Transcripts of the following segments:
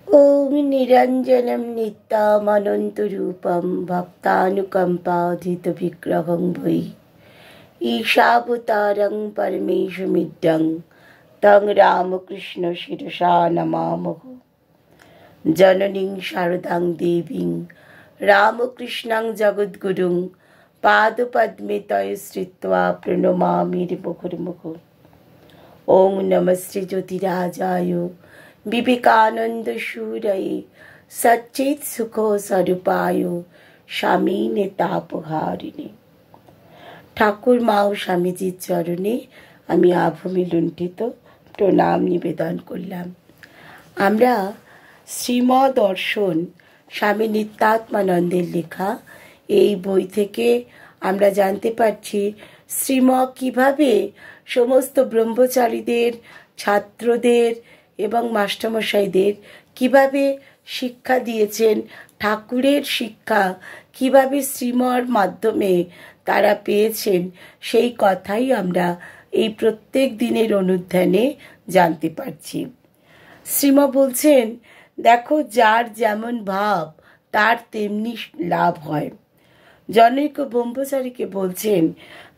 ॐ निरञ्जनं नित्यमनन्तरूपं भक्तानुकम्पाधितविग्रहं वै ईशावतारं परमेशमिदं तं रामकृष्ण शिरसा नमामः। जननीं शारदां देवीं रामकृष्णं जगद्गुरुं पादपद्मे तये श्रित्वा प्रणमामि मुहुर्मुहुः। ॐ नमस्ते ज्योतिराजाय विवेकानंद सूरये सच्चित सुख स्वरूपाय स्वामिने तापहारिणे। ঠাকুর মা ও স্বামীজির চরণে আমি আভূমি লুণ্ঠিত প্রণাম নিবেদন করলাম। আমরা শ্রীমদ দর্শন স্বামী নিত্যাত্মানন্দের লেখা এই বই থেকে আমরা জানতে পারছি শ্রীম কিভাবে সমস্ত ব্রহ্মচারীদের, ছাত্রদের এবং মাস্টারমশাইদের কিভাবে শিক্ষা দিয়েছেন, ঠাকুরের শিক্ষা কিভাবে শ্রীমর মাধ্যমে তারা পেয়েছেন, সেই কথাই আমরা এই প্রত্যেক দিনের অনুধ্যানে জানতে পারছি। শ্রীম বলছেন, দেখো যার যেমন ভাব তার তেমনি লাভ হয়। জনৈক ব্রহ্মচারীকে বলছেন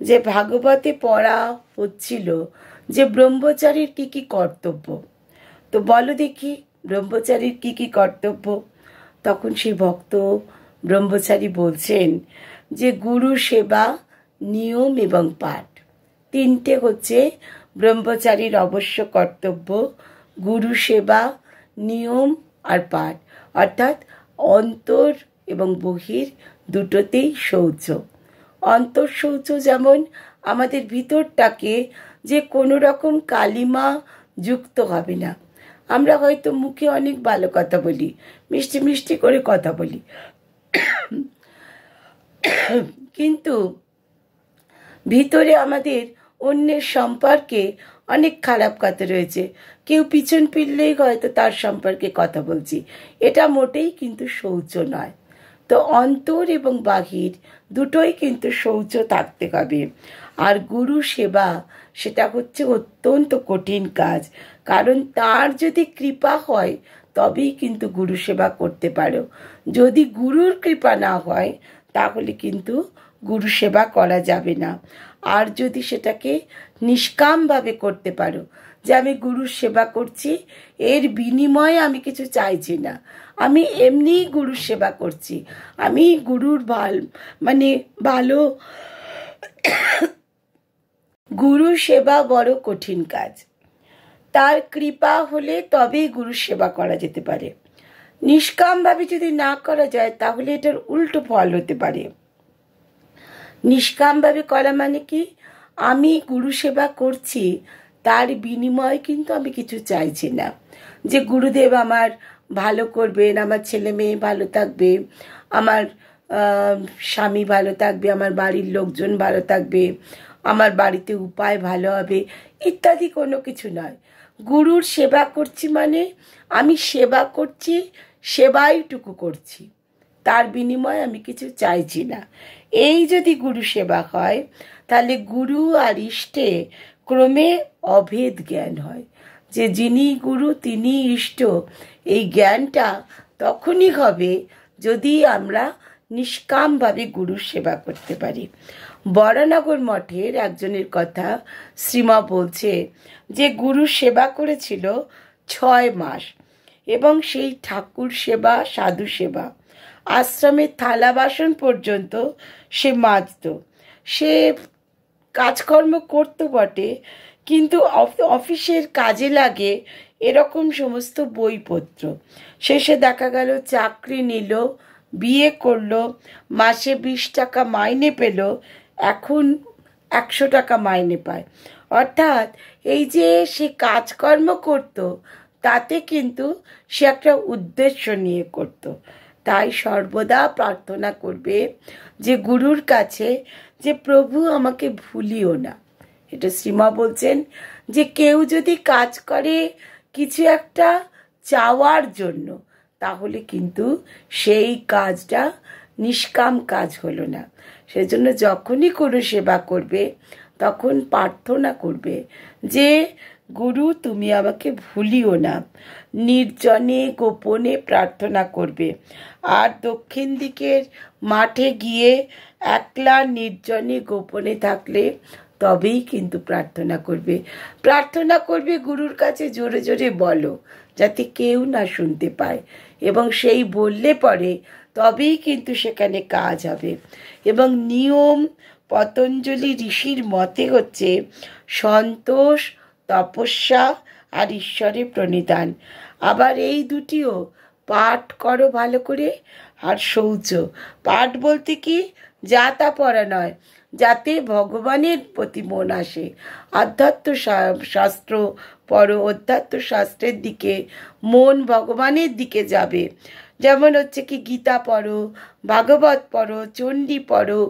যে ভাগবতে পড়া হচ্ছিল যে ব্রহ্মচারীর কি কি কর্তব্য, তো বলো দেখি ব্রহ্মচারীর কি কি কর্তব্য। তখন সেই ভক্ত ব্রহ্মচারী বলছেন যে গুরু সেবা, নিয়ম এবং পাঠ, তিনটে হচ্ছে ব্রহ্মচারীর অবশ্য কর্তব্য। গুরু সেবা, নিয়ম আর পাঠ, অর্থাৎ অন্তর এবং বহির দুটোতেই শৌচ। অন্তর শৌচ যেমন আমাদের ভিতরটাকে যে কোনো রকম কালিমা যুক্ত হবে না। আমরা হয়তো মুখে অনেক ভালো কথা বলি, মিষ্টি মিষ্টি করে কথা বলি, কিন্তু ভিতরে আমাদের অন্যের সম্পর্কে অনেক খারাপ কথা রয়েছে। কেউ পিছন ফিরলেই হয়তো তার সম্পর্কে কথা বলছি, এটা মোটেই কিন্তু শৌচ নয়। তো অন্তর এবং বাহির দুটোই কিন্তু শৌচ থাকতে হবে। আর গুরু সেবা, সেটা হচ্ছে অত্যন্ত কঠিন কাজ, কারণ তার যদি কৃপা হয় তবেই কিন্তু গুরু সেবা করতে পারো। যদি গুরুর কৃপা না হয় তাহলে কিন্তু গুরু সেবা করা যাবে না। আর যদি সেটাকে নিষ্কামভাবে করতে পারো, যে আমি গুরুর সেবা করছি, এর বিনিময়ে আমি কিছু চাইছি না, আমি এমনিই গুরুর সেবা করছি, আমি গুরুর ভালো। গুরু সেবা বড় কঠিন কাজ, তার কৃপা হলে তবেই গুরু সেবা করা যেতে পারে। নিষ্কামভাবে যদি না করা যায় তাহলে এটার উল্টো ফল হতে পারে। নিষ্কামভাবে করা মানে কি, আমি গুরু সেবা করছি, তার বিনিময়ে কিন্তু আমি কিছু চাইছি না, যে গুরুদেব আমার ভালো করবেন, আমার ছেলে মেয়ে ভালো থাকবে, আমার স্বামী ভালো থাকবে, আমার বাড়ির লোকজন ভালো থাকবে, আমার বাড়িতে উপায় ভালো হবে, ইত্যাদি কোনো কিছু নয়। গুরুর সেবা করছি মানে আমি সেবা করছি, সেবাইটুকু করছি, তার বিনিময়ে আমি কিছু চাইছি না। এই যদি গুরু সেবা হয় তাহলে গুরু আর ইষ্টে ক্রমে অভেদ জ্ঞান হয়, যে যিনি গুরু তিনি ইষ্ট। এই জ্ঞানটা তখনই হবে যদি আমরা নিষ্কামভাবে গুরুর সেবা করতে পারি। বরানগর মঠের একজনের কথা শ্রীমা বলছে যে গুরু সেবা করেছিল 6 মাস, এবং সেই ঠাকুর সেবা, সাধু সেবা, আশ্রমের থালা বাসন পর্যন্ত সে মাজত। সে কাজকর্ম করতো বটে, কিন্তু অফিসের কাজে লাগে এরকম সমস্ত বইপত্র। শেষে দেখা গেল চাকরি নিল, বিয়ে করলো, মাসে 20 টাকা মাইনে পেল, এখন 100 টাকা মাইনে পায়। অর্থাৎ এই যে সে কাজকর্ম করত, তাতে কিন্তু সে একটা উদ্দেশ্য নিয়ে করত। তাই সর্বদা প্রার্থনা করবে যে গুরুর কাছে, যে প্রভু আমাকে ভুলিও না। এটা শ্রীমা বলছেন যে কেউ যদি কাজ করে কিছু একটা চাওয়ার জন্য, তাহলে কিন্তু সেই কাজটা নিষ্কাম কাজ হলো না। সেজন্য যখনই কোনো সেবা করবে তখন প্রার্থনা করবে যে গুরু তুমি আমাকে ভুলিও না। নির্জনে গোপনে প্রার্থনা করবে। আর দক্ষিণ দিকের মাঠে গিয়ে একলা নির্জনে গোপনে থাকলে তবেই কিন্তু প্রার্থনা করবে। প্রার্থনা করবে গুরুর কাছে জোরে জোরে বলো, যাতে কেউ না শুনতে পায়, এবং সেই বললে পরে তবেই কিন্তু সেখানে কাজ হবে। এবং নিয়ম পতঞ্জলি ঋষির মতে হচ্ছে সন্তোষ, তপস্যা আর ঈশ্বরে প্রণিধান। আবার এই দুটিও পাঠ করো ভালো করে। আর শৌচ, পাঠ বলতে কি যা তা পড়া নয়, যাতে ভগবানের প্রতি মন আসে। আধ্যাত্ম শাস্ত্র পড়ো, অধ্যাত্ম শাস্ত্রের দিকে মন ভগবানের দিকে যাবে। যেমন হচ্ছে কি গীতা পড়ো, ভাগবত পড়ো, চণ্ডী পড়ো,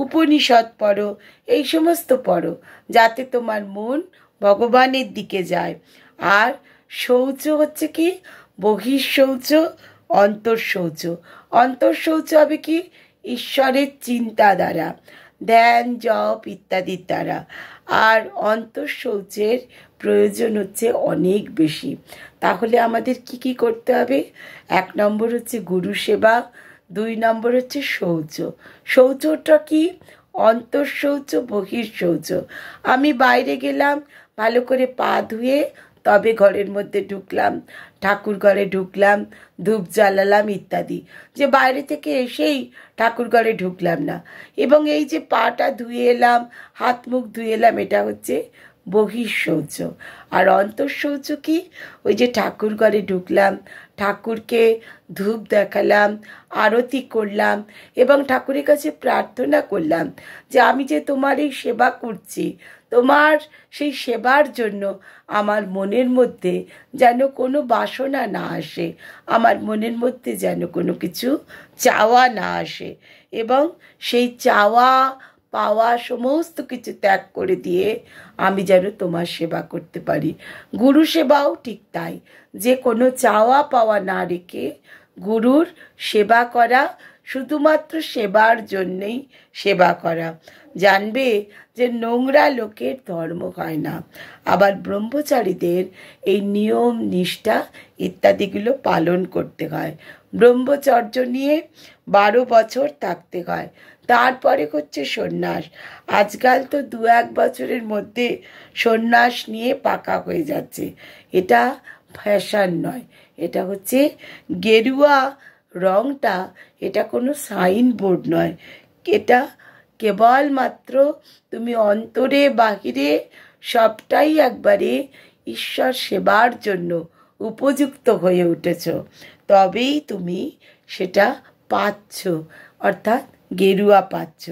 উপনিষদ পড়ো, এই সমস্ত পড়ো, যাতে তোমার মন ভগবানের দিকে যায়। আর শৌচ হচ্ছে কি বহিঃশৌচ, অন্তঃশৌচ। অন্তঃশৌচ হবে কি ঈশ্বরের চিন্তা দ্বারা, ধ্যান জপ ইত্যাদির দ্বারা। আর অন্তঃশৌচের প্রয়োজন হচ্ছে অনেক বেশি। তাহলে আমাদের কি কি করতে হবে? 1 নম্বর হচ্ছে গুরু সেবা, 2 নম্বর হচ্ছে শৌচ। শৌচটা কি? অন্তঃশৌচ বহিঃশৌচ। আমি বাইরে গেলাম, ভালো করে পা ধুয়ে তবে ঘরের মধ্যে ঢুকলাম, ঠাকুর ঘরে ঢুকলাম, ধূপ জ্বালালাম ইত্যাদি। যে বাইরে থেকে এসেই ঠাকুর ঘরে ঢুকলাম না, এবং এই যে পাটা ধুয়ে এলাম, হাত মুখ ধুয়ে এলাম, এটা হচ্ছে বহিঃশৌচ। আর অন্তঃশৌচ কি? ওই যে ঠাকুর ঘরে ঢুকলাম, ঠাকুরকে ধূপ দেখালাম, আরতি করলাম, এবং ঠাকুরের কাছে প্রার্থনা করলাম যে আমি যে তোমার এই সেবা করছি, তোমার সেই সেবার জন্য আমার মনের মধ্যে যেন কোনো বাসনা না আসে, আমার মনের মধ্যে যেন কোনো কিছু চাওয়া না আসে, এবং সেই চাওয়া পাওয়া সমস্ত কিছু ত্যাগ করে দিয়ে আমি যেন তোমার সেবা করতে পারি। গুরু সেবাও ঠিক তাই, যে কোনো চাওয়া পাওয়া না রেখে গুরুর সেবা করা, শুধুমাত্র সেবার জন্যেই সেবা করা। জানবে যে নোংরা লোকের ধর্ম হয় না। আবার ব্রহ্মচারীদের এই নিয়ম নিষ্ঠা ইত্যাদিগুলো পালন করতে হয়। ব্রহ্মচর্য নিয়ে 12 বছর থাকতে হয়, তারপরে হচ্ছে সন্ন্যাস। আজকাল তো 2-1 বছরের মধ্যে সন্ন্যাস নিয়ে পাকা হয়ে যাচ্ছে। এটা ফ্যাশন নয়, এটা হচ্ছে গেরুয়া রংটা, এটা কোনো সাইনবোর্ড নয়। এটা কেবলমাত্র তুমি অন্তরে বাহিরে সবটাই একবারে ঈশ্বর সেবার জন্য উপযুক্ত হয়ে উঠেছ, তবেই তুমি সেটা পাচ্ছ, অর্থাৎ গেরুয়া পাচ্ছ।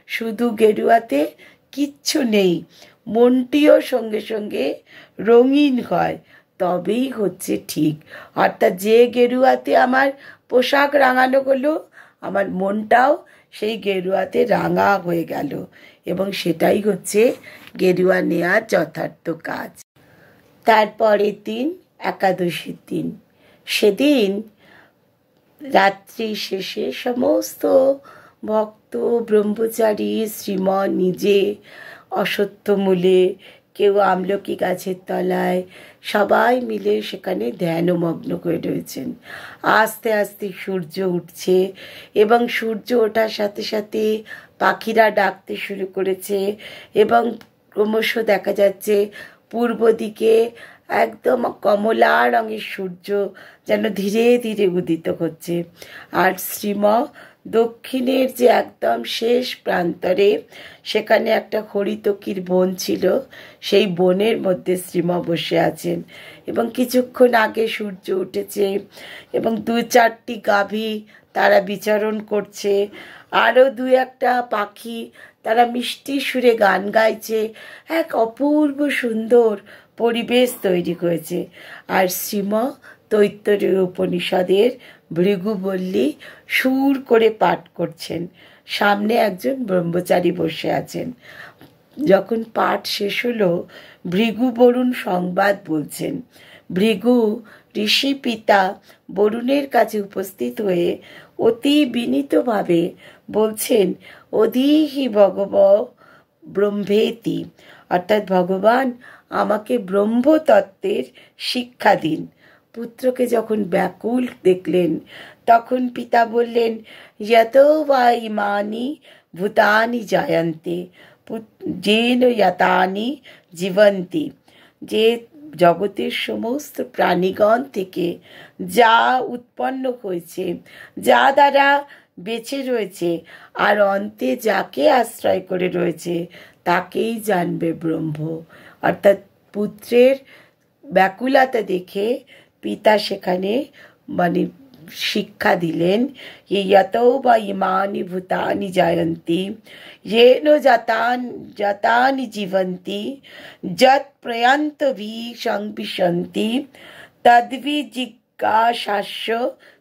শুধু গেরুয়াতে কিচ্ছু নেই, মনটিও সঙ্গে সঙ্গে রঙিন হয়, তবেই হচ্ছে ঠিক। অর্থাৎ যে গেরুয়াতে আমার পোশাক রাঙানো হলো, আমার মনটাও সেই গেরুয়াতে রাঙা হয়ে গেল, এবং সেটাই হচ্ছে গেরুয়া নেওয়ার যথার্থ কাজ। তারপরের দিন একাদশীর দিন। সেদিন রাত্রি শেষে সমস্ত ভক্ত, ব্রহ্মচারী, শ্রীমন নিজে অশ্বত্থমূলে, কেউ আমলকি গাছের তলায়, সবাই মিলে সেখানে ধ্যানমগ্ন হয়ে রয়েছেন। আস্তে আস্তে সূর্য উঠছে, এবং সূর্য ওঠার সাথে সাথে পাখিরা ডাকতে শুরু করেছে, এবং ক্রমশ দেখা যাচ্ছে পূর্ব দিকে একদম কমলা রঙের সূর্য যেন ধীরে ধীরে উদিত হচ্ছে। আর শ্রীম দক্ষিণের যে একদম শেষ প্রান্তরে, সেখানে একটা হরিতকির বন ছিল, সেই বনের মধ্যে শ্রীম বসে আছেন, এবং কিছুক্ষণ আগে সূর্য উঠেছে, এবং 2-4টি গাভী তারা বিচরণ করছে, আরও 2-1টা পাখি তারা মিষ্টি সুরে গান গাইছে। এক অপূর্ব সুন্দর পরিবেশ তৈরি হয়েছে। আর শ্রীম তৈত্তরীয় উপনিষদের ভৃগুবল্লী সুর করে পাঠ করছেন, সামনে একজন ব্রহ্মচারী বসে আছেন। যখন পাঠ শেষ হলো, ভৃগু বরুণ সংবাদ বলছেন। ভৃগু ঋষি পিতা বরুণের কাছে উপস্থিত হয়ে অতি বিনীতভাবে বলছেন, অধিহি ভগব ব্রহ্মেতি, অর্থাৎ ভগবান আমাকে ব্রহ্মতত্ত্বের শিক্ষা দিন। পুত্রকে যখন ব্যাকুল দেখলেন তখন পিতা বললেন, যতো বা ইমানি ভূতানি জায়ন্তে যেন ইয়াতানি জীবন্তি, যে জগতের সমস্ত প্রাণীগণ থেকে যা উৎপন্ন হয়েছে, যা দ্বারা বেঁচে রয়েছে, আর অন্তে যাকে আশ্রয় করে রয়েছে তাকেই জানবে ব্রহ্ম। অর্থাৎ পুত্রের ব্যাকুলতা দেখে পিতা সেখানে মানে শিক্ষা দিলেন, ইয়তো বা ইমানি ভূতানি জায়ন্তি येन जातानि जीवन्ति यत् प्रयन्तभि संविशन्ति तद्विजिज्ञासाস্য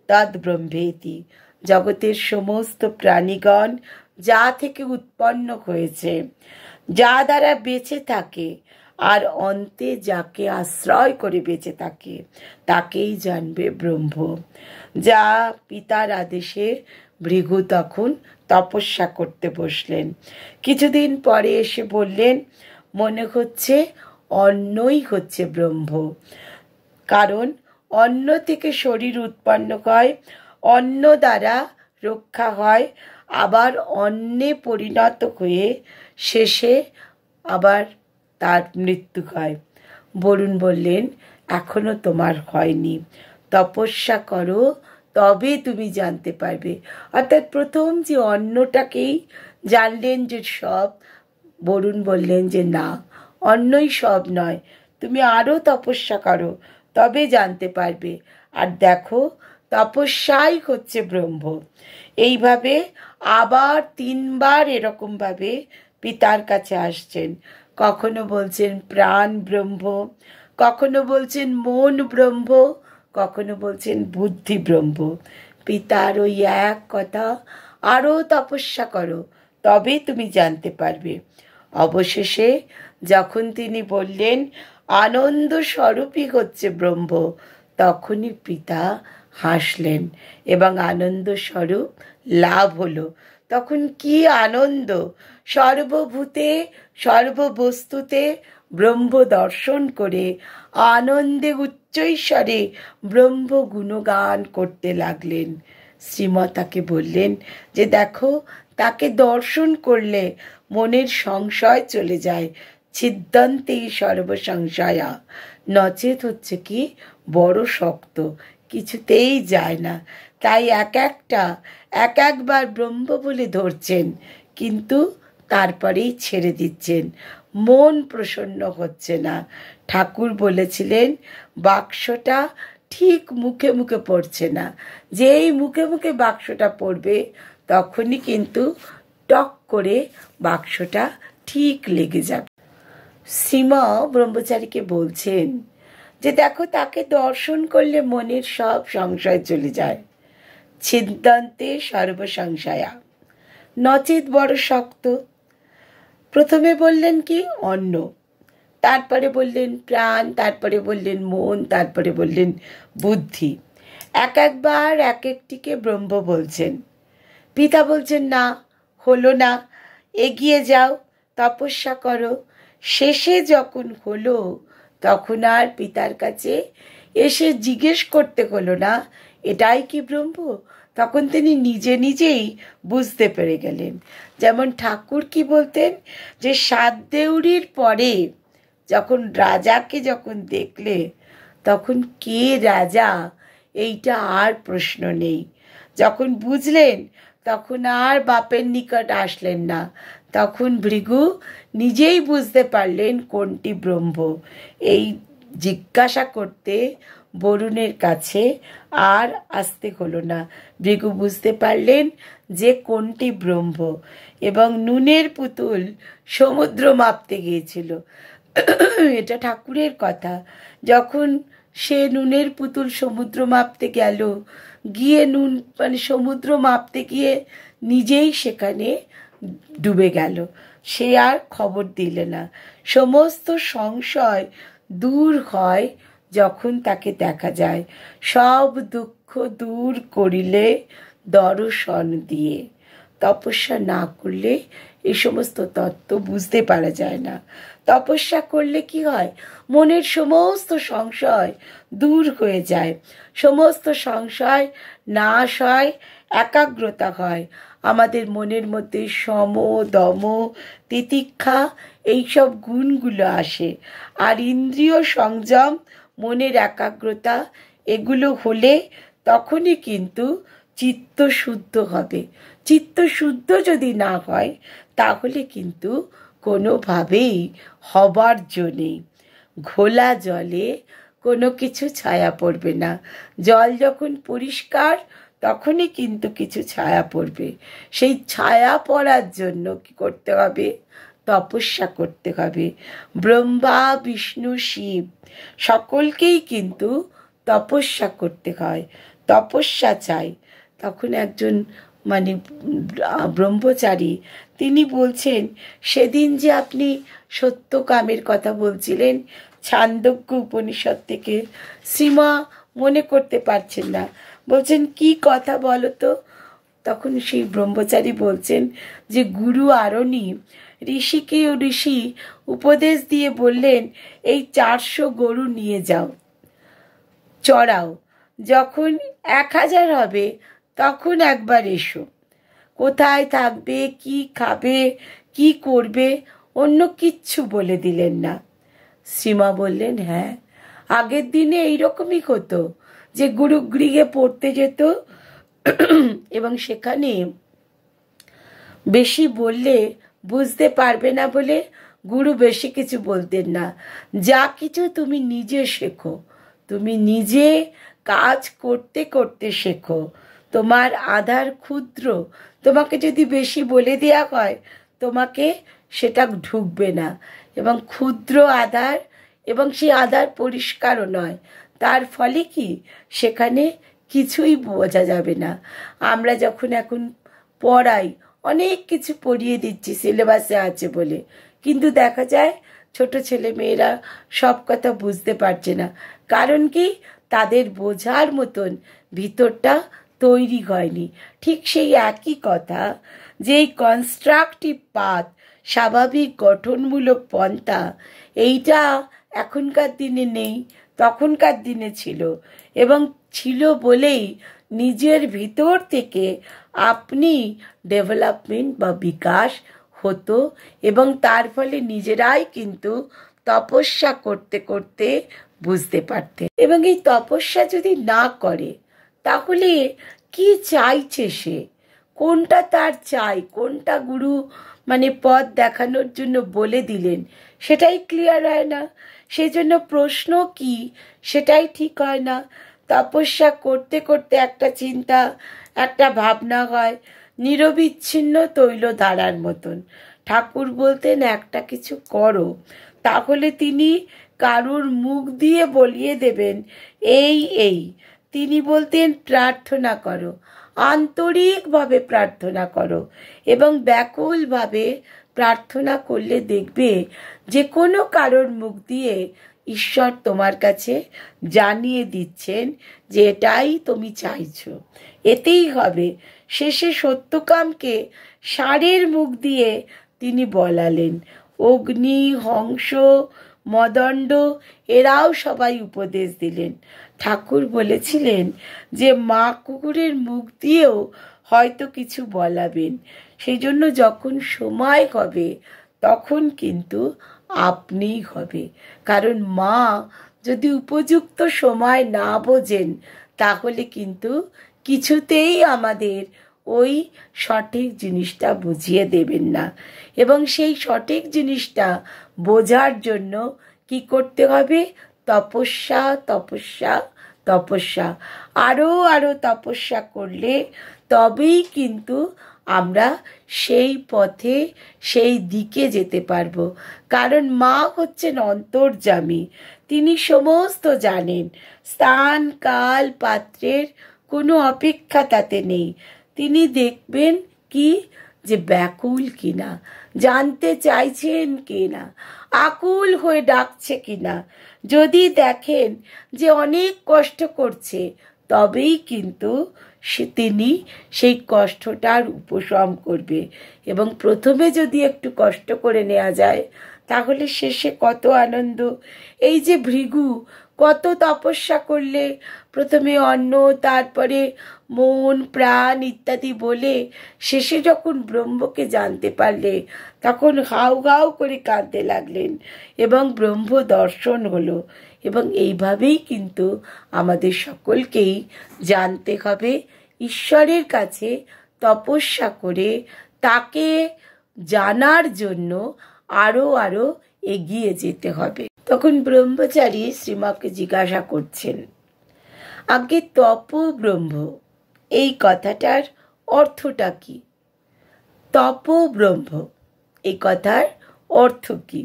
তদ ব্রহ্মেতি। জগতের সমস্ত প্রাণীগণ যা থেকে উৎপন্ন হয়েছে, যা দ্বারা বেঁচে থাকে, আর অন্তে যাকে আশ্রয় করে বেঁচে থাকে তাকেই জানবে ব্রহ্ম। যা পিতার আদেশে ভৃগু তখন তপস্যা করতে বসলেন। কিছুদিন পরে এসে বললেন, মনে হচ্ছে অন্নই হচ্ছে ব্রহ্ম, কারণ অন্ন থেকে শরীর উৎপন্ন হয়, অন্ন দ্বারা রক্ষা হয়, আবার অন্নে পরিণত হয়ে শেষে আবার তার মৃত্যু হয়। বরুণ বললেন, এখনো তোমার হয়নি, তপস্যা করো, তবে তুমি জানতে পারবে। অর্থাৎ প্রথম যে অন্নটাকেই জানলেন যে সব, বরুণ বললেন যে না, অন্নই সব নয়, তুমি আরও তপস্যা করো, তবে জানতে পারবে। আর দেখো, তপস্যাই হচ্ছে ব্রহ্ম। এইভাবে আবার 3 বার এরকমভাবে পিতার কাছে আসছেন। কখনো বলছেন প্রাণ ব্রহ্ম, কখনো বলছেন মন ব্রহ্ম, কখনো বলছেন বুদ্ধি ব্রহ্ম। পিতার ওই এক কথা, আরও তপস্যা করো, তবে তুমি জানতে পারবে। অবশেষে যখন তিনি বললেন আনন্দ স্বরূপই হচ্ছে ব্রহ্ম, তখনই পিতা হাসলেন এবং আনন্দ স্বরূপ লাভ হলো। তখন কি আনন্দ! সর্বভূতে সর্ববস্তুতে ব্রহ্ম দর্শন করে আনন্দে উচ্চৈস্বরে ব্রহ্ম গুণগান করতে লাগলেন। শ্রীমতাকে বললেন যে দেখো, তাকে দর্শন করলে মনের সংশয় চলে যায়। ছিদ্যন্তে সর্বসংশয়া, নচেত হচ্ছে কি বড় শক্ত, কিছুতেই যায় না। তাই একবার ব্রহ্ম বলে ধরছেন, কিন্তু তারপরেই ছেড়ে দিচ্ছেন, মন প্রসন্ন হচ্ছে না। ঠাকুর বলেছিলেন বাক্সটা ঠিক মুখে মুখে পড়ছে না, যেই মুখে মুখে বাক্সটা পড়বে তখনই কিন্তু টক করে বাক্সটা ঠিক লেগে যাবে। শ্রীম ব্রহ্মচারীকে বলছেন যে দেখো, তাকে দর্শন করলে মনের সব সংশয় চলে যায়। ছিদ্যন্তে সর্বসংশয়া, নচেত বড় শক্ত। প্রথমে বললেন কি অন্ন, তারপরে বললেন প্রাণ, তারপরে বললেন মন, তারপরে বললেন বুদ্ধি। একবার এক একটিকে ব্রহ্ম বলছেন। পিতা বলছেন না, হলো না, এগিয়ে যাও, তপস্যা করো। শেষে যখন হলো তখন আর পিতার কাছে এসে জিজ্ঞেস করতে হলো না এটাই কি ব্রহ্ম, তখন তিনি নিজে নিজেই বুঝতে পেরে গেলেন। যেমন ঠাকুর কি বলতেন যে 7 দেউড়ির পরে যখন রাজাকে যখন দেখলে তখন কে রাজা এইটা আর প্রশ্ন নেই। যখন বুঝলেন তখন আর বাপের নিকট আসলেন না, তখন ভৃগু নিজেই বুঝতে পারলেন কোনটি ব্রহ্ম। এই জিজ্ঞাসা করতে বরুণের কাছে আর আসতে হলো না। ভৃগু বুঝতে পারলেন যে কোনটি ব্রহ্ম। এবং নুনের পুতুল সমুদ্র মাপতে গিয়েছিল, এটা ঠাকুরের কথা। যখন সে নুনের পুতুল সমুদ্র মাপতে গেল, গিয়ে নুন মানে সমুদ্র মাপতে গিয়ে নিজেই সেখানে ডুবে গেল, সে আর খবর দিলে না। সমস্ত সংশয় দূর হয় যখন তাকে দেখা যায়। সব দুঃখ দূর করিলে দর্শন দিয়ে, তপস্যা না করলে এই সমস্ত তত্ত্ব বুঝতে পারা যায় না। তপস্যা করলে কি হয়, মনের সমস্ত সংশয় দূর হয়ে যায়, সমস্ত সংশয় নাশ হয়, একাগ্রতা হয়, আমাদের মনের মধ্যে সম দম তিতিক্ষা এইসব গুণগুলো আসে। আর ইন্দ্রিয় সংযম, মনের একাগ্রতা এগুলো হলে তখনই কিন্তু চিত্ত শুদ্ধ হবে। চিত্ত শুদ্ধ যদি না হয় তাহলে কিন্তু কোনোভাবেই হবার জো নেই। ঘোলা জলে কোনো কিছু ছায়া পড়বে না। জল যখন পরিষ্কার তখনই কিন্তু কিছু ছায়া পড়বে। সেই ছায়া পড়ার জন্য কি করতে হবে? তপস্যা করতে হবে। ব্রহ্মা বিষ্ণু শিব সকলকেই কিন্তু তপস্যা করতে হয়, তপস্যা চাই। তখন একজন মানে ব্রহ্মচারী তিনি বলছেন, সেদিন যে আপনি সত্যকামের কথা বলছিলেন ছান্দোগ্য উপনিষদ থেকে, শ্রীমা মনে করতে পারছেন না, বলছেন কি কথা বলো তো। তখন সেই ব্রহ্মচারী বলছেন যে গুরু আরণি ঋষি উপদেশ দিয়ে বললেন, এই 400 গরু নিয়ে যাও, চড়াও, যখন 1000 হবে তখন একবার এসো। কোথায় থাকবে, কি খাবে, কি করবে, অন্য কিচ্ছু বলে দিলেন না। শ্রীমা বললেন, হ্যাঁ, আগের দিনে এইরকমই হতো যে গুরুগৃহে পড়তে যেত এবং সেখানে বেশি বললে বুঝতে পারবে না বলে গুরু বেশি কিছু বলতেন না। যা কিছু তুমি নিজে শেখো, তুমি নিজে কাজ করতে করতে শেখো। তোমার আধার ক্ষুদ্র, তোমাকে যদি বেশি বলে দেওয়া হয় তোমাকে সেটা ঢুকবে না, এবং ক্ষুদ্র আধার, এবং সেই আধার পরিষ্কারও নয়। তার ফলে কি, সেখানে কিছুই বোঝা যাবে না। আমরা যখন এখন পড়াই, অনেক কিছু পড়িয়ে দিচ্ছি সিলেবাসে আছে বলে, কিন্তু দেখা যায় ছোট ছেলে মেয়েরা সব কথা বুঝতে পারছে না। কারণ কি, তাদের বোঝার মতন ভিতরটা তৈরি হয়নি। ঠিক সেই একই কথা যে এই কনস্ট্রাকটিভ পাথ, স্বাভাবিক গঠনমূলক পন্থা, এইটা এখনকার দিনে নেই, তখনকার দিনে ছিল, এবং ছিল বলেই নিজের ভিতর থেকে আপনি ডেভেলপমেন্ট বা বিকাশ হতো, এবং তার ফলে নিজেরাই কিন্তু তপস্যা করতে করতে বুঝতে পারতেন। এবং এই তপস্যা যদি না করে তাহলে কি চাইছে সে, কোনটা তার চাই, কোনটা গুরু মানে পথ দেখানোর জন্য বলে দিলেন সেটাই ক্লিয়ার হয় না। সেজন্য প্রশ্ন কি সেটাই ঠিক হয় না। তপস্যা করতে করতে একটা চিন্তা, একটা ভাবনা হয়, নিরবিচ্ছিন্ন তৈলধারার মতন। ঠাকুর বলতেন একটা কিছু করো, তাহলে তিনি কারুর মুখ দিয়ে বলিয়ে দেবেন এই এই। তিনি বলতেন প্রার্থনা করো, আন্তরিকভাবে প্রার্থনা করো, এবং ব্যাকুলভাবে প্রার্থনা করলে দেখবে যে কোনো কারোর মুখ দিয়ে ঈশ্বর তোমার কাছে জানিয়ে দিচ্ছেন যে এটাই তুমি চাইছো, এতেই হবে। শেষে সত্যকামকে ষাঁড়ের মুখ দিয়ে তিনি বলালেন। অগ্নি, হংস, মদণ্ড এরাও সবাই উপদেশ দিলেন। ঠাকুর বলেছিলেন যে মা কুকুরের মুখ দিয়েও হয়তো কিছু বলাবেন। সেই জন্য যখন সময় হবে তখন কিন্তু আপনিই হবে। কারণ মা যদি উপযুক্ত সময় না বোঝেন তাহলে কিন্তু কিছুতেই আমাদের ওই সঠিক জিনিসটা বুঝিয়ে দেবেন না। এবং সেই সঠিক জিনিসটা বোঝার জন্য কি করতে হবে? তপস্যা, তপস্যা, তপস্যা। আরো আরো তপস্যা করলে তবেই কিন্তু আমরা সেই পথে, সেই দিকে যেতে পারবো। কারণ মা হচ্ছেন অন্তর্যামী, তিনি সমস্ত জানেন। স্থান, কাল, পাত্রের কোনো অপেক্ষা তাতে নেই। তিনি দেখবেন কি, যে ব্যাকুল কিনা, জানতে চাইছেন কিনা, আকুল হয়ে ডাকছে কিনা। যদি দেখেন যে অনেক কষ্ট করছে তবেই কিন্তু তিনি সেই কষ্টটার উপশম করবে। এবং প্রথমে যদি একটু কষ্ট করে নেওয়া যায় তাহলে শেষে কত আনন্দ। এই যে ভৃগু কত তপস্যা করলে প্রথমে অন্ন, তারপরে মন প্রাণ ইত্যাদি বলে শেষে যখন ব্রহ্মকে জানতে পারলে তখন হাউ হাউ করে কাঁদতে লাগলেন এবং ব্রহ্ম দর্শন হলো। এবং এইভাবেই কিন্তু আমাদের সকলকেই জানতে হবে, ঈশ্বরের কাছে তপস্যা করে তাকে জানার জন্য আরো আরো এগিয়ে যেতে হবে। তখন ব্রহ্মচারী শ্রীমাকে জিজ্ঞাসা করছেন, আগে তপ ব্রহ্ম এই কথাটার অর্থটা কি? তপ ব্রহ্ম এই কথার অর্থ কি?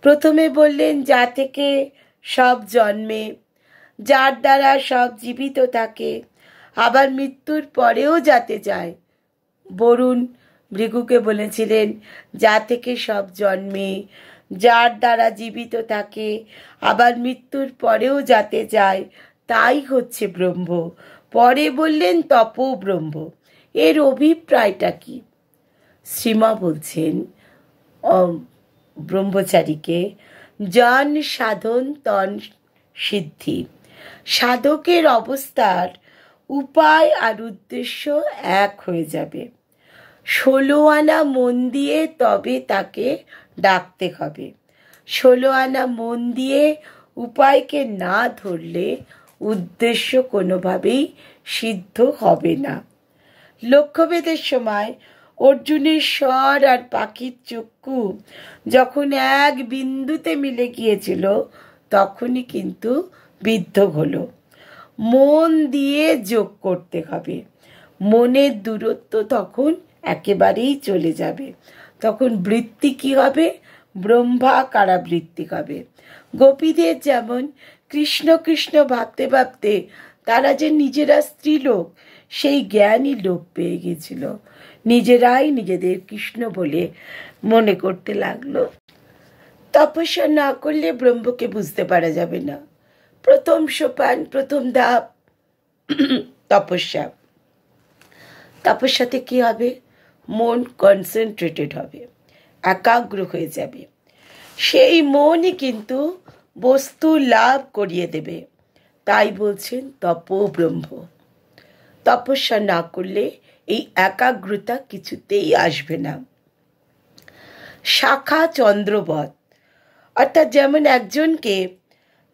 প্রথমে বললেন যা থেকে সব জন্মে, যার দ্বারা সব জীবিত থাকে, আবার মৃত্যুর পরেও যাতে যায়। বরুণ ভৃগুকে বলেছিলেন যা থেকে সব জন্মে, যার দ্বারা জীবিত থাকে, আবার মৃত্যুর পরেও যাতে যায়, তাই হচ্ছে ব্রহ্ম। পরে বললেন তপ ব্রহ্ম, এর অভিপ্রায়টা কি? শ্রীমা বলছেন ব্রহ্মচারীকে, জন সাধন তন সিদ্ধি। সাধকের অবস্থার উপায় আর উদ্দেশ্য এক হয়ে যাবে। 16 আনা মন দিয়ে তবে তাকে ডাকতে হবে। 16 আনা মন দিয়ে উপায়কে না ধরলে উদ্দেশ্য কোনোভাবেই সিদ্ধ হবে না। লক্ষ্যভেদের সময় অর্জুনের স্বর আর পাখির চক্ষু যখন এক বিন্দুতে মিলে গিয়েছিল তখনই কিন্তু বিদ্ধ হলো। মন দিয়ে যোগ করতে হবে। মনের দূরত্ব তখন একেবারেই চলে যাবে। তখন বৃত্তি কি হবে? ব্রহ্মাকারা বৃত্তি হবে। গোপীদের যেমন কৃষ্ণ কৃষ্ণ ভাবতে ভাবতে তারা যে নিজেরা স্ত্রীলোক সেই জ্ঞানই লোপ পেয়ে গেছিল, নিজেরাই নিজেদের কৃষ্ণ বলে মনে করতে লাগলো। তপস্যা না করলে ব্রহ্মকে বুঝতে পারা যাবে না। প্রথম সোপান, প্রথম ধাপ তপস্যা। তপস্যাতে কি হবে? মন কনসেন্ট্রেটেড হবে, একাগ্র হয়ে যাবে। সেই মনই কিন্তু বস্তু লাভ করিয়ে দেবে। তাই বলছেন তপ ব্রহ্ম। তপস্যা না করলে এই একাগ্রতা কিছুতেই আসবে না। শাখা চন্দ্রবৎ, অর্থাৎ যেমন একজনকে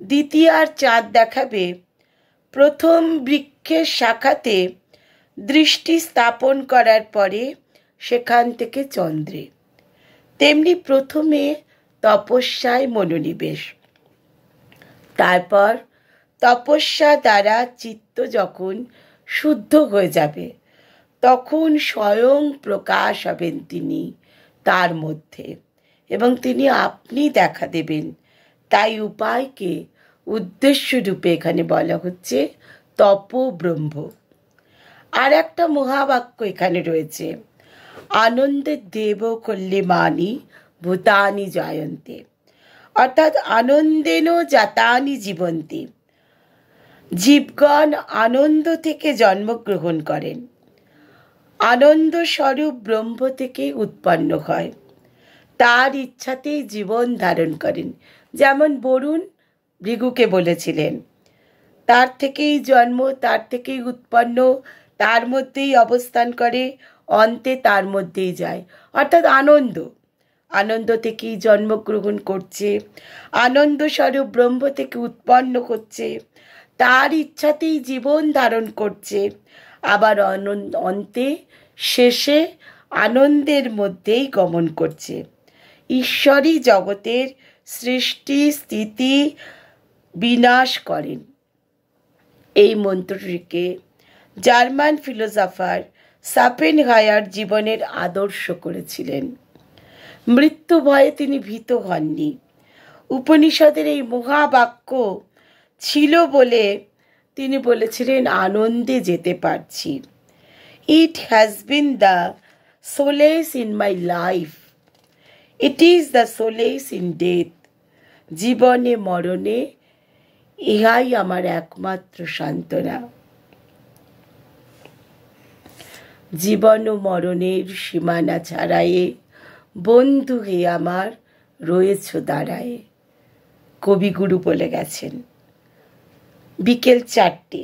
দ্বিতীয়ার চাঁদ দেখাবে, প্রথম বৃক্ষের শাখাতে দৃষ্টি স্থাপন করার পরে সেখান থেকে চন্দ্রে, তেমনি প্রথমে তপস্যায় মনোনিবেশ। তারপর তপস্যা দ্বারা চিত্ত যখন শুদ্ধ হয়ে যাবে তখন স্বয়ং প্রকাশ হবেন তিনি তার মধ্যে এবং তিনি আপনি দেখা দেবেন। তাই উপায়কে উদ্দেশ্য রূপে এখানে বলা হচ্ছে তপ ব্রহ্ম। আর একটা মহাবাক্য এখানে রয়েছে, আনন্দের দেব কল্যাণী ভূতানি জয়ন্তে, অর্থাৎ আনন্দেন জাতানি জীবন্তি। জীবগণ আনন্দ থেকে জন্মগ্রহণ করেন, আনন্দ স্বরূপ ব্রহ্ম থেকে উৎপন্ন হয়, তার ইচ্ছাতেই জীবন ধারণ করেন। যেমন বরুণ ভৃগুকে বলেছিলেন তার থেকেই জন্ম, তার থেকেই উৎপন্ন, তার মধ্যেই অবস্থান করে, অন্তে তার মধ্যেই যায়। অর্থাৎ আনন্দ, আনন্দ থেকেই জন্মগ্রহণ করছে, আনন্দ স্বরূপ ব্রহ্ম থেকে উৎপন্ন হচ্ছে, তার ইচ্ছাতেই জীবন ধারণ করছে, আবার অন্তে শেষে আনন্দের মধ্যেই গমন করছে। ঈশ্বরই জগতের সৃষ্টি স্থিতি বিনাশ করেন। এই মন্ত্রটিকে জার্মান ফিলোসফার সাপেনহায়ার জীবনের আদর্শ করেছিলেন। মৃত্যু ভয়ে তিনি ভীত হননি। উপনিষদের এই মহাবাক্য ছিল বলে তিনি বলেছিলেন আনন্দে যেতে পারছি। It has been the solace in my life, it is the solace in death. জীবনে মরণে ইহাই আমার একমাত্র সান্ত্বনা। জীবন ও মরণের সীমানা ছাড়ায়ে বন্ধু হে আমার রয়েছ দাঁড়ায়ে। কবিগুরু বলে গেছেন। বিকেল 4টে,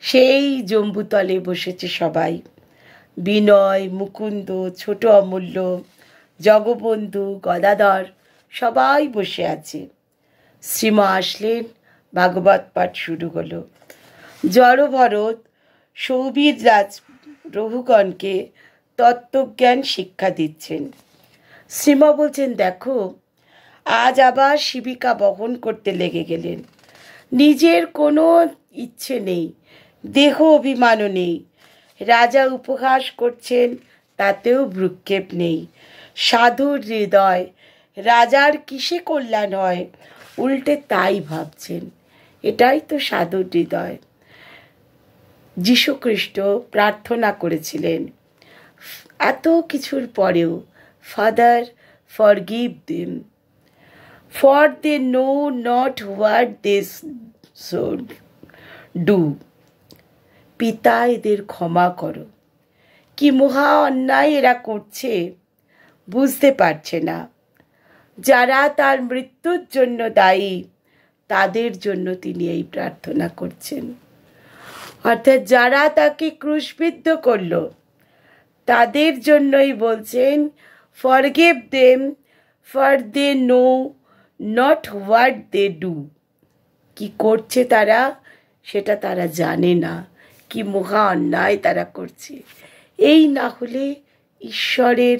সেই জম্বুতলে বসেছে সবাই। বিনয়, মুকুন্দ, ছোট অমূল্য, জগবন্ধু, গদাধর সবাই বসে আছে। শ্রীমা আসলেন, ভাগবত পাঠ শুরু হলো। জড়ভরত সৌবীর রাজ রঘুগণকে তত্ত্বজ্ঞান শিক্ষা দিচ্ছেন। শ্রীমা বলছেন, দেখো আজ আবার শিবিকা বহন করতে লেগে গেলেন। নিজের কোনো ইচ্ছে নেই, দেহ অভিমানও নেই। রাজা উপহাস করছেন, তাতেও ভ্রুক্ষেপ নেই। সাধুর হৃদয়, রাজার কিসে কল্যাণ হয়, উল্টে তাই ভাবছেন। এটাই তো সাধুর হৃদয়। যীশুখ্রিস্ট প্রার্থনা করেছিলেন, এত কিছুর পরেও, father forgive them, for they know not what they do. পিতা, এদের ক্ষমা করো, কি মহা অন্যায় এরা করছে, বুঝতে পারছে না। যারা তার মৃত্যুর জন্য দায়ী, তাদের জন্য তিনি এই প্রার্থনা করছেন। অর্থাৎ যারা তাকে ক্রুশবিদ্ধ করল, তাদের জন্যই বলছেন, forgive them, for they know not what they do. কি করছে তারা, সেটা তারা জানে না, কি মহা অন্যায় তারা করছে। এই না হলে ঈশ্বরের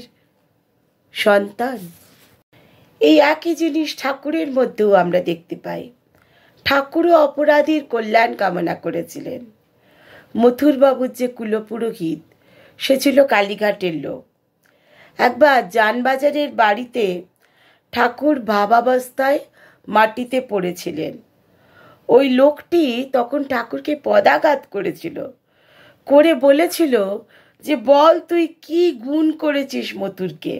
সন্তান? এই একই জিনিস ঠাকুরের মধ্যেও আমরা দেখতে পাই। ঠাকুরও অপরাধীর কল্যাণ কামনা করেছিলেন। মথুরবাবুর যে কুলপুরোহিত, সে ছিল কালীঘাটের লোক। একবার জানবাজারের বাড়িতে ঠাকুর ভাবাবস্থায় মাটিতে পড়েছিলেন। ওই লোকটি তখন ঠাকুরকে পদাঘাত করেছিল, করে বলেছিল যে, বল তুই কি গুণ করেছিস মথুরকে।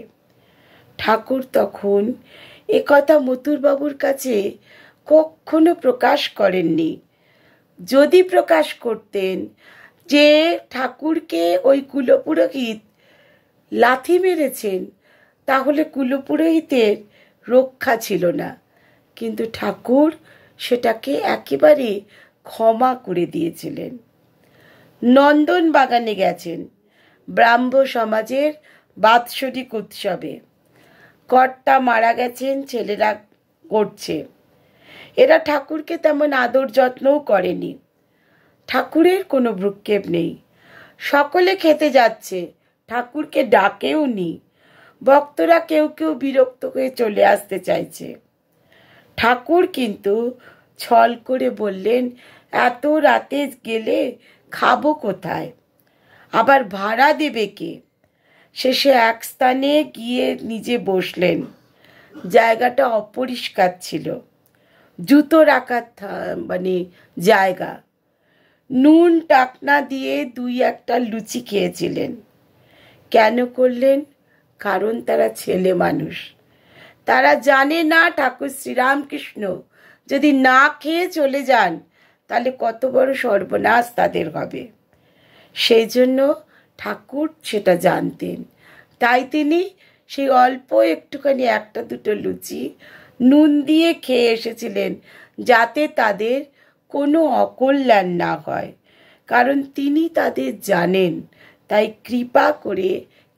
ঠাকুর তখন একথা মথুরবাবুর কাছে কখনো প্রকাশ করেননি। যদি প্রকাশ করতেন যে ঠাকুরকে ওই কুলপুরোহিত লাথি মেরেছেন, তাহলে কুলপুরোহিতের রক্ষা ছিল না। কিন্তু ঠাকুর সেটাকে একেবারে ক্ষমা করে দিয়েছিলেন। নন্দন বাগানে গেছেন ব্রাহ্ম সমাজের বাৎসরিক উৎসবে। কর্তা মারা গেছেন, ছেলেরা করছে। এরা ঠাকুরকে তেমন আদর যত্নও করেনি। ঠাকুরের কোনো ভ্রুক্ষেপ নেই। সকলে খেতে যাচ্ছে, ঠাকুরকে ডাকেও নি। ভক্তরা কেউ কেউ বিরক্ত হয়ে চলে আসতে চাইছে। ঠাকুর কিন্তু ছল করে বললেন, এত রাতে গেলে খাবো কোথায়, আবার ভাড়া দেবে কে? শেষে এক স্থানে গিয়ে নিজে বসলেন। জায়গাটা অপরিষ্কার ছিল, জুতো রাখার জায়গা। নুন টাকনা দিয়ে 2-1টা লুচি খেয়েছিলেন। কেন করলেন? কারণ তারা ছেলে মানুষ। তারা জানে না ঠাকুর শ্রীরামকৃষ্ণ যদি না খেয়ে চলে যান, তাহলে কত বড় সর্বনাশ তাদের হবে। সেই জন্য ঠাকুর সেটা জানতেন। তাই তিনি সেই অল্প একটুখানি 1-2 লুচি নুন দিয়ে খেয়ে এসেছিলেন, যাতে তাদের কোনো অকল্যাণ না হয়। কারণ তিনি তাদের জানেন, তাই কৃপা করে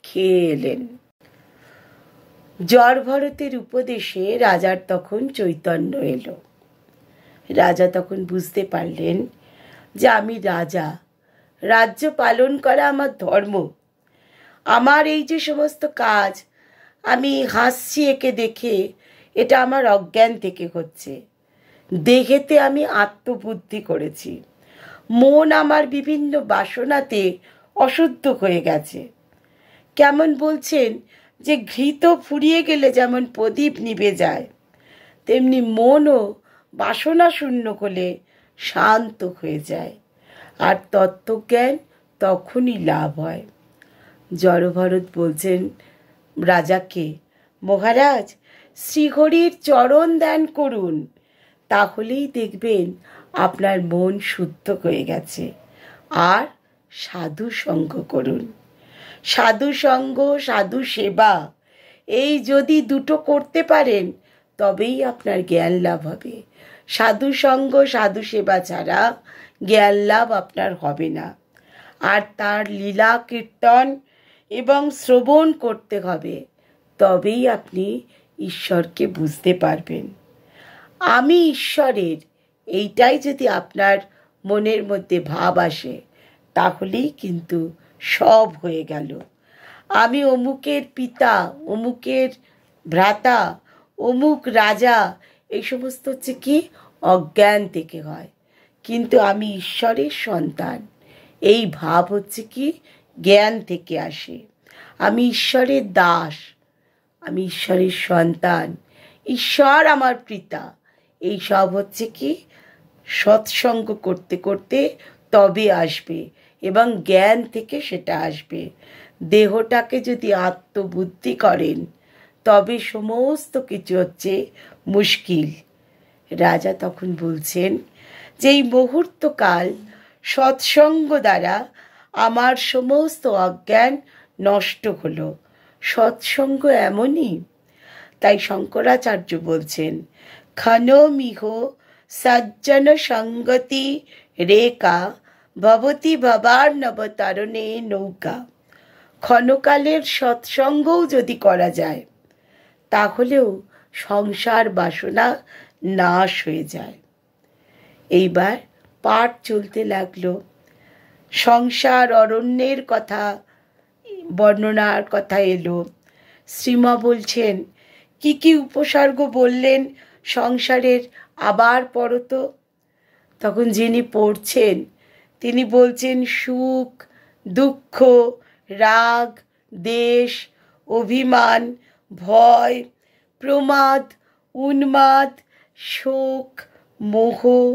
খেয়ে এলেন। জড়ভরতের উপদেশে রাজার তখন চৈতন্য এলো। রাজা তখন বুঝতে পারলেন যে আমি রাজা, রাজ্য পালন করা আমার ধর্ম। আমার এই যে সমস্ত কাজ, আমি হাসছি একে দেখে, এটা আমার অজ্ঞান থেকে হচ্ছে। দেহেতে আমি আত্মবুদ্ধি করেছি। মন আমার বিভিন্ন বাসনাতে অশুদ্ধ হয়ে গেছে। কেমন বলছেন যে ঘৃত ফুরিয়ে গেলে যেমন প্রদীপ নিভে যায়, তেমনি মনও বাসনা শূন্য হলে শান্ত হয়ে যায়, আর তত্ত্বজ্ঞান তখনই লাভ হয়। জড়ভরত বলছেন রাজাকে, মহারাজ শ্রীহরির চরণ ধ্যান করুন, তাহলেই দেখবেন আপনার মন শুদ্ধ হয়ে গেছে আর সাধু সঙ্গ করুন। সাধু সঙ্গ, সাধু সেবা, এই যদি দুটো করতে পারেন তবেই আপনার জ্ঞান লাভ হবে। সাধু সঙ্গ, সাধু সেবা ছাড়া জ্ঞান লাভ আপনার হবে না। আর তার লীলা কীর্তন এবং শ্রবণ করতে হবে, তবেই আপনি ঈশ্বরকে বুঝতে পারবেন। আমি ঈশ্বরের, এইটাই যদি আপনার মনের মধ্যে ভাব আসে, তাহলেই কিন্তু সব হয়ে গেল। আমি অমুকের পিতা, অমুকের ভ্রাতা, অমুক রাজা, এই সমস্ত হচ্ছে কি অজ্ঞান থেকে হয়। কিন্তু আমি ঈশ্বরের সন্তান, এই ভাব হচ্ছে কি জ্ঞান থেকে আসে। আমি ঈশ্বরের দাস, আমি ঈশ্বরের সন্তান, ঈশ্বর আমার পিতা, এই সব হচ্ছে কি সৎসঙ্গ করতে করতে তবে আসবে এবং জ্ঞান থেকে সেটা আসবে। দেহটাকে যদি আত্মবুদ্ধি করেন তবে সমস্ত কিছু হচ্ছে মুশকিল। রাজা তখন বলছেন যে এই মুহূর্তকাল সৎসঙ্গ দ্বারা আমার সমস্ত অজ্ঞান নষ্ট হলো। সৎসঙ্গ এমনই। তাই শঙ্করাচার্য বলছেন, ক্ষণমিহ সজ্জন সঙ্গতি রেখা ভবতি ভবার নবতারণে নৌকা। ক্ষণকালের সৎসঙ্গও যদি করা যায় তাহলেও সংসার বাসনা নাশ হয়ে যায়। এইবার পাঠ চলতে লাগলো। সংসার অরণ্যের কথা বর্ণনার কথা এলো। শ্রীমা বলছেন কি কি উপসর্গ বললেন সংসারের, আবার পড়ো তো। তখন যিনি পড়ছেন তিনি বলছেন সুখ, দুঃখ, রাগ, দ্বেষ, অভিমান, ভয়, প্রমাদ, উন্মাদ, শোক, মোহ,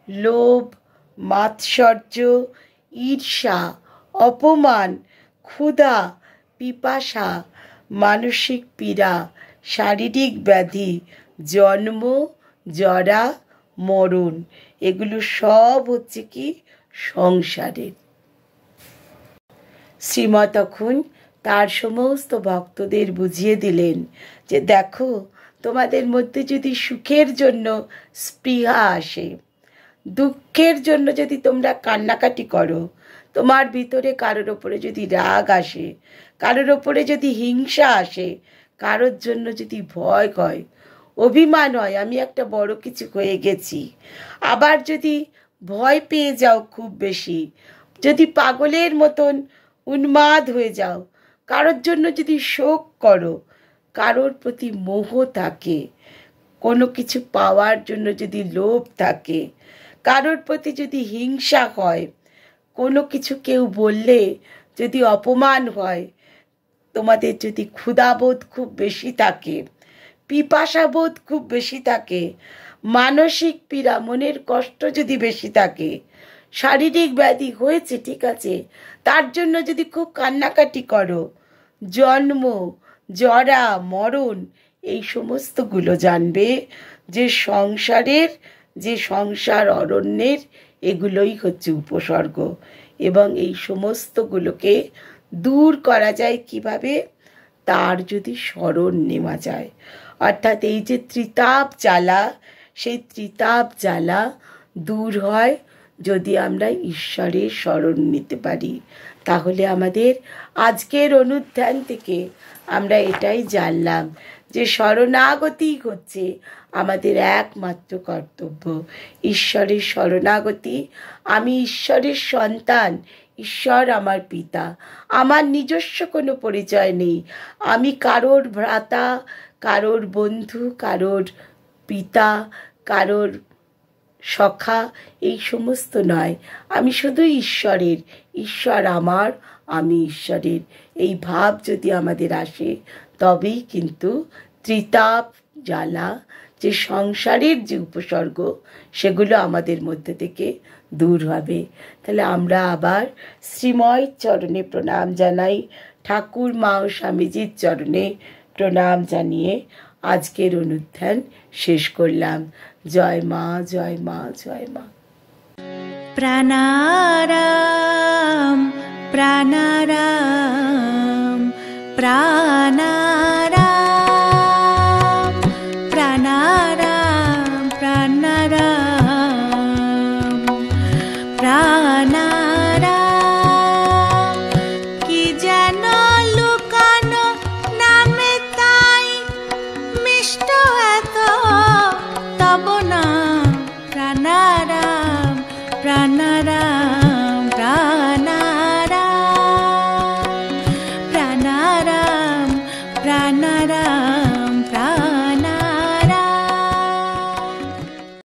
লোভ, মাৎসর্য, ঈর্ষা, অপমান, ক্ষুধা, পিপাসা, মানসিক পীড়া, শারীরিক ব্যাধি, জন্ম, জরা, মরণ, এগুলো সব হচ্ছে কি সংসারের। শ্রীমা তখন তার সমস্ত ভক্তদের বুঝিয়ে দিলেন যে দেখো, তোমাদের মধ্যে যদি সুখের জন্য স্পৃহা আসে, দুঃখের জন্য যদি তোমরা কান্নাকাটি করো, তোমার ভিতরে কারোর ওপরে যদি রাগ আসে, কারোর ওপরে যদি হিংসা আসে, কারোর জন্য যদি ভয় হয়, অভিমান হয় আমি একটা বড় কিছু হয়ে গেছি, আবার যদি ভয় পেয়ে যাও খুব বেশি, যদি পাগলের মতন উন্মাদ হয়ে যাও, কারোর জন্য যদি শোক করো, কারোর প্রতি মোহ থাকে, কোনো কিছু পাওয়ার জন্য যদি লোভ থাকে, কারোর প্রতি যদি হিংসা হয়, কোনো কিছু কেউ বললে যদি অপমান হয়, তোমাদের যদি ক্ষুধাবোধ খুব বেশি থাকে, পিপাসাবোধ খুব বেশি থাকে, মানসিক পীড়া মনের কষ্ট যদি বেশি থাকে, শারীরিক ব্যাধি হয়েছে ঠিক আছে, তার জন্য যদি খুব কান্নাকাটি করো, জন্ম, জরা, মরণ, এই সমস্তগুলো জানবে যে সংসারের, যে সংসার অরণ্যের, এগুলোই হচ্ছে উপসর্গ। এবং এই সমস্তগুলোকে দূর করা যায় কিভাবে? তার যদি স্মরণ নেওয়া যায়, অর্থাৎ এই যে ত্রিতাপ জ্বালা, সেই ত্রিতাপ জ্বালা দূর হয় যদি আমরা ঈশ্বরের স্মরণ নিতে পারি। তাহলে আমাদের আজকের অনুধ্যান থেকে আমরা এটাই জানলাম যে শরণাগতি হচ্ছে আমাদের একমাত্র কর্তব্য, ঈশ্বরের শরণাগতি। আমি ঈশ্বরের সন্তান, ঈশ্বর আমার পিতা, আমার নিজস্ব কোনো পরিচয় নেই, আমি কারোর ভ্রাতা, কারোর বন্ধু, কারোর পিতা, কারোর সখা, এই সমস্ত নয়, আমি শুধু ঈশ্বরের, ঈশ্বর আমার, আমি ঈশ্বরের। এই ভাব যদি আমাদের আসে তবেই কিন্তু ত্রিতাপ জ্বালা, যে সংসারের যে উপসর্গ, সেগুলো আমাদের মধ্যে থেকে দূর হবে। তাহলে আমরা আবার শ্রীময় চরণে প্রণাম জানাই, ঠাকুর মা ও স্বামীজির চরণে প্রণাম জানিয়ে আজকের অনুধ্যান শেষ করলাম। জয় মা, জয় মা, জয় মা। প্রাণারাম প্রাণারাম প্রাণারাম প্রাণারাম প্রাণারাম প্রাণারাম কি যেন লুকানো নামে তাই মিষ্ট এত তব নাম প্রাণারাম প্রাণারাম প্রাণারাম প্রাণারাম প্রাণারাম